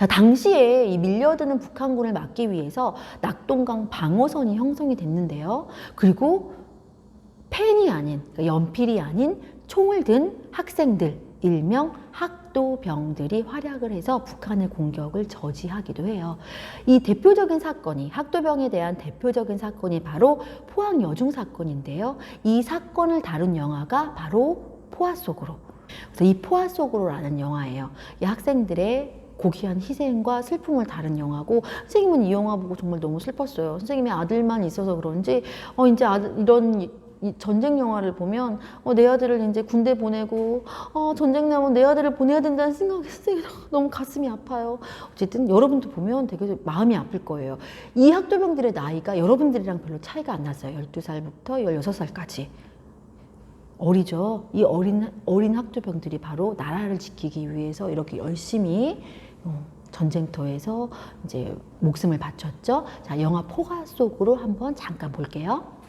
자, 당시에 이 밀려드는 북한군을 막기 위해서 낙동강 방어선이 형성이 됐는데요. 그리고 펜이 아닌, 그러니까 연필이 아닌 총을 든 학생들, 일명 학도병들이 활약을 해서 북한의 공격을 저지하기도 해요. 이 대표적인 사건이, 학도병에 대한 대표적인 사건이 바로 포항 여중 사건인데요. 이 사건을 다룬 영화가 바로 포화 속으로. 그래서 이 포화 속으로라는 영화예요. 이 학생들의 고귀한 희생과 슬픔을 다룬 영화고, 선생님은 이 영화 보고 정말 너무 슬펐어요. 선생님의 아들만 있어서 그런지 이제 이런 이 전쟁 영화를 보면 내 아들을 이제 군대 보내고 전쟁 나면 내 아들을 보내야 된다는 생각이 선생님 너무 가슴이 아파요. 어쨌든 여러분도 보면 되게 마음이 아플 거예요. 이 학도병들의 나이가 여러분들이랑 별로 차이가 안 났어요. 12살부터 16살까지. 어리죠. 이 어린 학도병들이 바로 나라를 지키기 위해서 이렇게 열심히 전쟁터에서 이제 목숨을 바쳤죠. 자, 영화 포화 속으로 한번 잠깐 볼게요.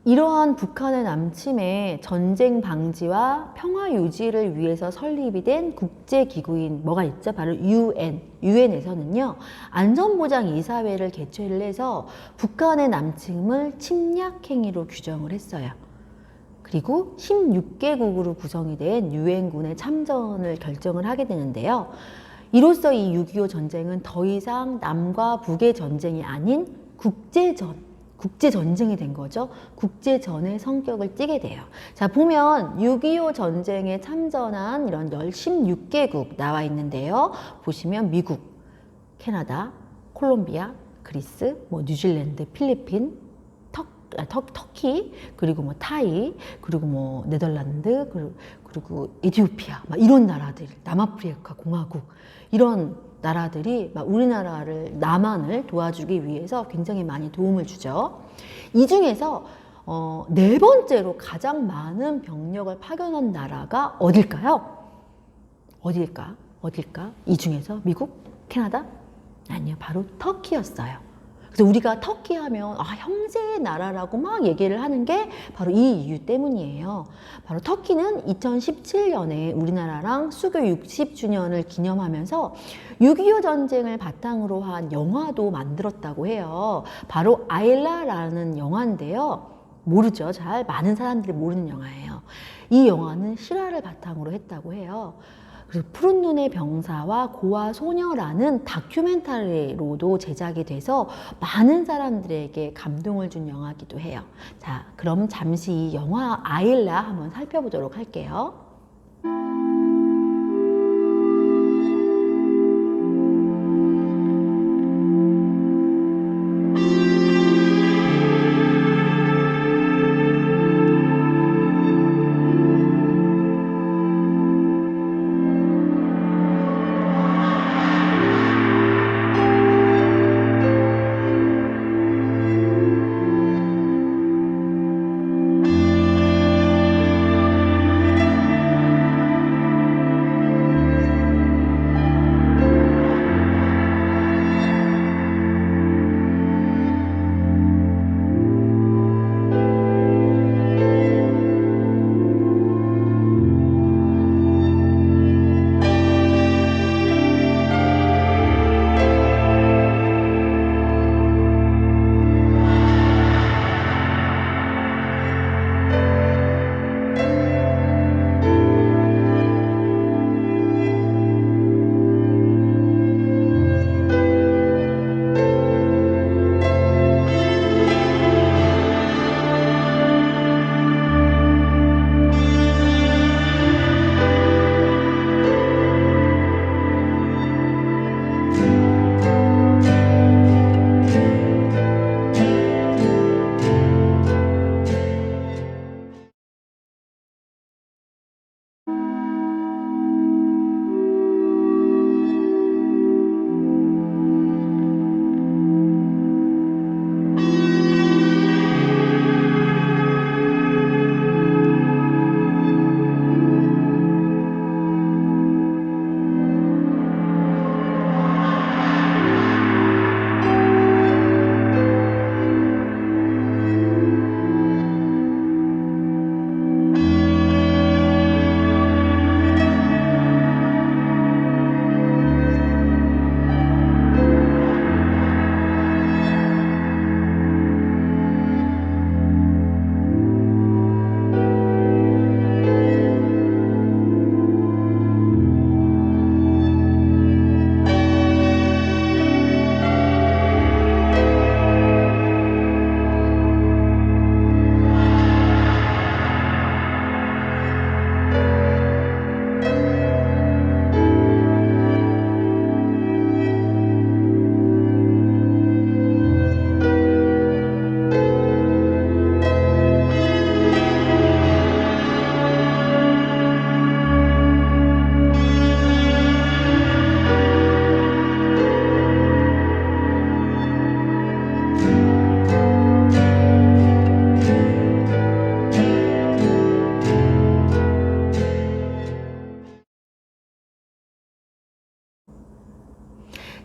이러한 북한의 남침에 전쟁 방지와 평화 유지를 위해서 설립이 된 국제기구인 뭐가 있죠? 바로 UN. UN에서는요, 안전보장이사회를 개최를 해서 북한의 남침을 침략행위로 규정을 했어요. 그리고 16개국으로 구성이 된 유엔군의 참전을 결정을 하게 되는데요. 이로써 이 6.25 전쟁은 더 이상 남과 북의 전쟁이 아닌 국제전쟁이 된 거죠. 국제전의 성격을 띠게 돼요. 자, 보면 6.25 전쟁에 참전한 이런 16개국 나와 있는데요. 보시면 미국, 캐나다, 콜롬비아, 그리스, 뉴질랜드, 필리핀, 터키, 그리고 타이, 그리고 네덜란드, 그리고 에티오피아, 이런 나라들, 남아프리카 공화국, 이런 나라들이 우리나라를, 남한을 도와주기 위해서 굉장히 많이 도움을 주죠. 이 중에서 네 번째로 가장 많은 병력을 파견한 나라가 어딜까요? 어딜까? 이 중에서 미국? 캐나다? 아니요, 바로 터키였어요. 그래서 우리가 터키 하면 형제의 나라라고 막 얘기를 하는 게 바로 이 이유 때문이에요. 바로 터키는 2017년에 우리나라랑 수교 60주년을 기념하면서 6.25 전쟁을 바탕으로 한 영화도 만들었다고 해요. 바로 아일라라는 영화인데요. 모르죠. 잘 많은 사람들이 모르는 영화예요. 이 영화는 실화를 바탕으로 했다고 해요. 그리고 푸른 눈의 병사와 고아 소녀라는 다큐멘터리로도 제작이 돼서 많은 사람들에게 감동을 준 영화이기도 해요. 자, 그럼 잠시 이 영화 아일라 한번 살펴보도록 할게요.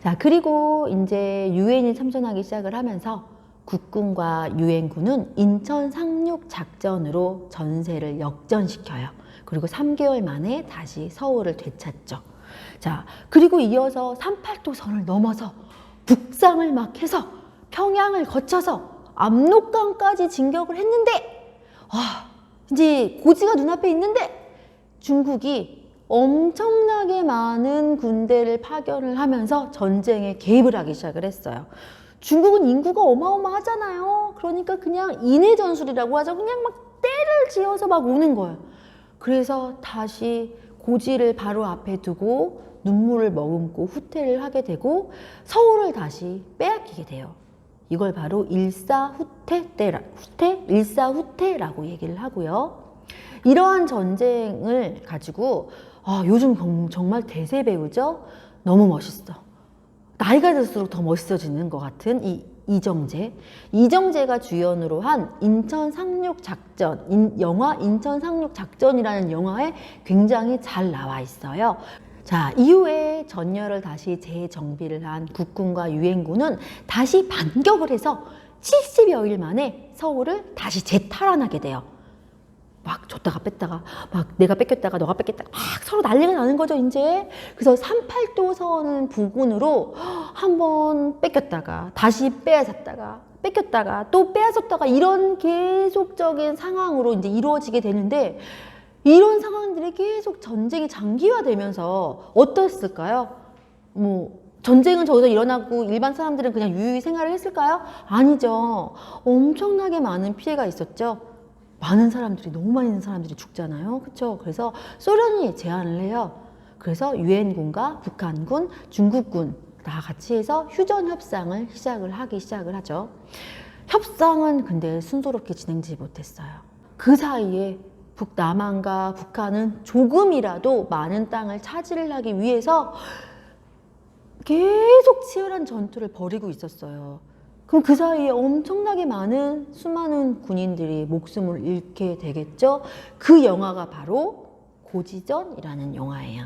자, 그리고 이제 유엔이 참전하기 시작을 하면서 국군과 유엔군은 인천 상륙 작전으로 전세를 역전시켜요. 그리고 3개월 만에 다시 서울을 되찾죠. 자, 그리고 이어서 38도선을 넘어서 북상을 막 해서 평양을 거쳐서 압록강까지 진격을 했는데, 이제 고지가 눈앞에 있는데 중국이 엄청나게 많은 군대를 파견을 하면서 전쟁에 개입을 하기 시작을 했어요. 중국은 인구가 어마어마하잖아요. 그러니까 그냥 인해 전술이라고 하죠. 그냥 막 때를 지어서 막 오는 거예요. 그래서 다시 고지를 바로 앞에 두고 눈물을 머금고 후퇴를 하게 되고 서울을 다시 빼앗기게 돼요. 이걸 바로 일사후퇴라고 얘기를 하고요. 이러한 전쟁을 가지고 요즘 정말 대세 배우죠? 너무 멋있어. 나이가 들수록 더 멋있어지는 것 같은 이정재가 주연으로 한 인천 상륙 작전, 영화 인천 상륙 작전이라는 영화에 굉장히 잘 나와 있어요. 자, 이후에 전열을 다시 재정비를 한 국군과 유엔군은 다시 반격을 해서 70여일 만에 서울을 다시 재탈환하게 돼요. 막 줬다가 뺐다가, 막 내가 뺏겼다가 너가 뺏겼다가 막 서로 난리가 나는 거죠, 이제. 그래서 38도선 부근으로 한번 뺏겼다가 다시 빼앗았다가 뺏겼다가 또 빼앗았다가 이런 계속적인 상황으로 이제 이루어지게 되는데, 이런 상황들이 계속 전쟁이 장기화되면서 어땠을까요? 전쟁은 저기서 일어나고 일반 사람들은 그냥 유유히 생활을 했을까요? 아니죠. 엄청나게 많은 피해가 있었죠. 너무 많은 사람들이 죽잖아요. 그렇죠? 그래서 소련이 제안을 해요. 그래서 유엔군과 북한군, 중국군 다 같이 해서 휴전 협상을 시작을 하죠. 협상은 근데 순조롭게 진행되지 못했어요. 그 사이에 북남한과 북한은 조금이라도 많은 땅을 차지를 하기 위해서 계속 치열한 전투를 벌이고 있었어요. 그럼 그 사이에 엄청나게 수많은 군인들이 목숨을 잃게 되겠죠. 그 영화가 바로 고지전이라는 영화예요.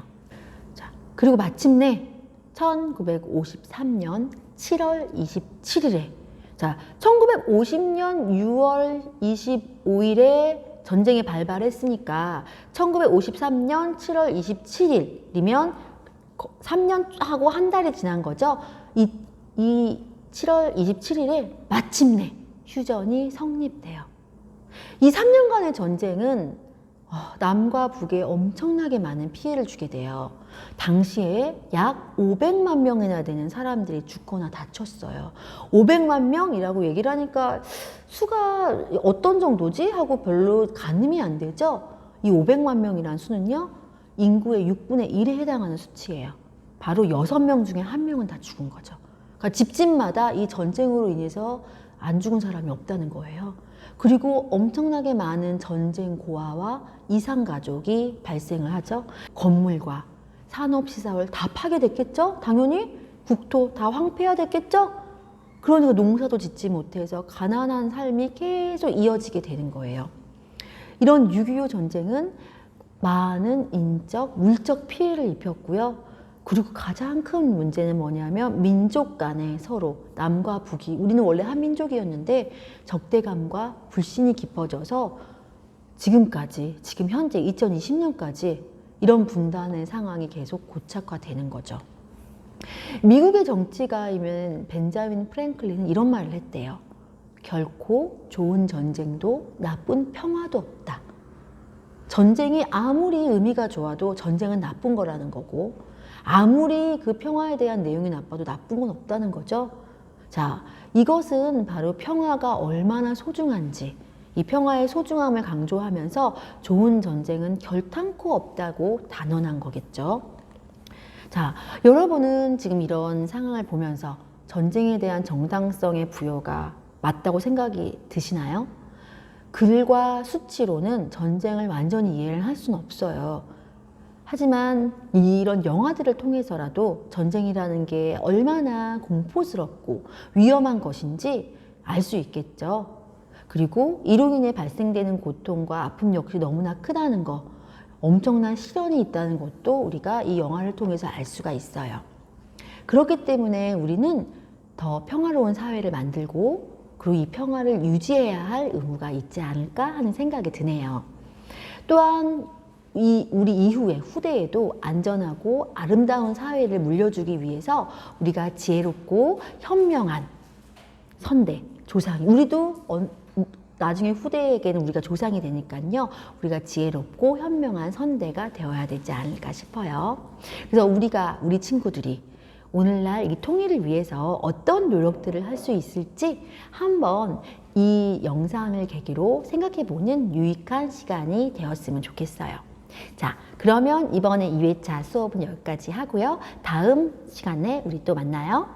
자, 그리고 마침내 1953년 7월 27일에 1950년 6월 25일에 전쟁이 발발했으니까 1953년 7월 27일이면 3년하고 한 달이 지난 거죠. 이 7월 27일에 마침내 휴전이 성립돼요. 이 3년간의 전쟁은 남과 북에 엄청나게 많은 피해를 주게 돼요. 당시에 약 500만 명이나 되는 사람들이 죽거나 다쳤어요. 500만 명이라고 얘기를 하니까 수가 어떤 정도지? 하고 별로 가늠이 안 되죠? 이 500만 명이라는 수는요, 인구의 6분의 1에 해당하는 수치예요. 바로 6명 중에 1명은 다 죽은 거죠. 그러니까 집집마다 이 전쟁으로 인해서 안 죽은 사람이 없다는 거예요. 그리고 엄청나게 많은 전쟁 고아와 이산가족이 발생을 하죠. 건물과 산업시설 다 파괴됐겠죠? 당연히 국토 다 황폐화됐겠죠? 그러니까 농사도 짓지 못해서 가난한 삶이 계속 이어지게 되는 거예요. 이런 6.25 전쟁은 많은 인적, 물적 피해를 입혔고요. 그리고 가장 큰 문제는 뭐냐면 민족 간에 서로 남과 북이, 우리는 원래 한민족이었는데 적대감과 불신이 깊어져서 지금 현재 2020년까지 이런 분단의 상황이 계속 고착화되는 거죠. 미국의 정치가이면 벤자민 프랭클린은 이런 말을 했대요. 결코 좋은 전쟁도 나쁜 평화도 없다. 전쟁이 아무리 의미가 좋아도 전쟁은 나쁜 거라는 거고, 아무리 그 평화에 대한 내용이 나빠도 나쁜 건 없다는 거죠. 자, 이것은 바로 평화가 얼마나 소중한지, 이 평화의 소중함을 강조하면서 좋은 전쟁은 결탄코 없다고 단언한 거겠죠. 자, 여러분은 지금 이런 상황을 보면서 전쟁에 대한 정당성의 부여가 맞다고 생각이 드시나요? 글과 수치로는 전쟁을 완전히 이해를 할 수는 없어요. 하지만 이런 영화들을 통해서라도 전쟁이라는 게 얼마나 공포스럽고 위험한 것인지 알 수 있겠죠. 그리고 이로 인해 발생되는 고통과 아픔 역시 너무나 크다는 거, 엄청난 시련이 있다는 것도 우리가 이 영화를 통해서 알 수가 있어요. 그렇기 때문에 우리는 더 평화로운 사회를 만들고 그리고 이 평화를 유지해야 할 의무가 있지 않을까 하는 생각이 드네요. 또한 우리 이후에 후대에도 안전하고 아름다운 사회를 물려주기 위해서 우리가 지혜롭고 현명한 선대, 조상, 우리도 나중에 후대에게는 우리가 조상이 되니까요. 우리가 지혜롭고 현명한 선대가 되어야 되지 않을까 싶어요. 그래서 우리 친구들이 오늘날 이 통일을 위해서 어떤 노력들을 할 수 있을지 한번 이 영상을 계기로 생각해보는 유익한 시간이 되었으면 좋겠어요. 자, 그러면 이번에 2회차 수업은 여기까지 하고요. 다음 시간에 우리 또 만나요.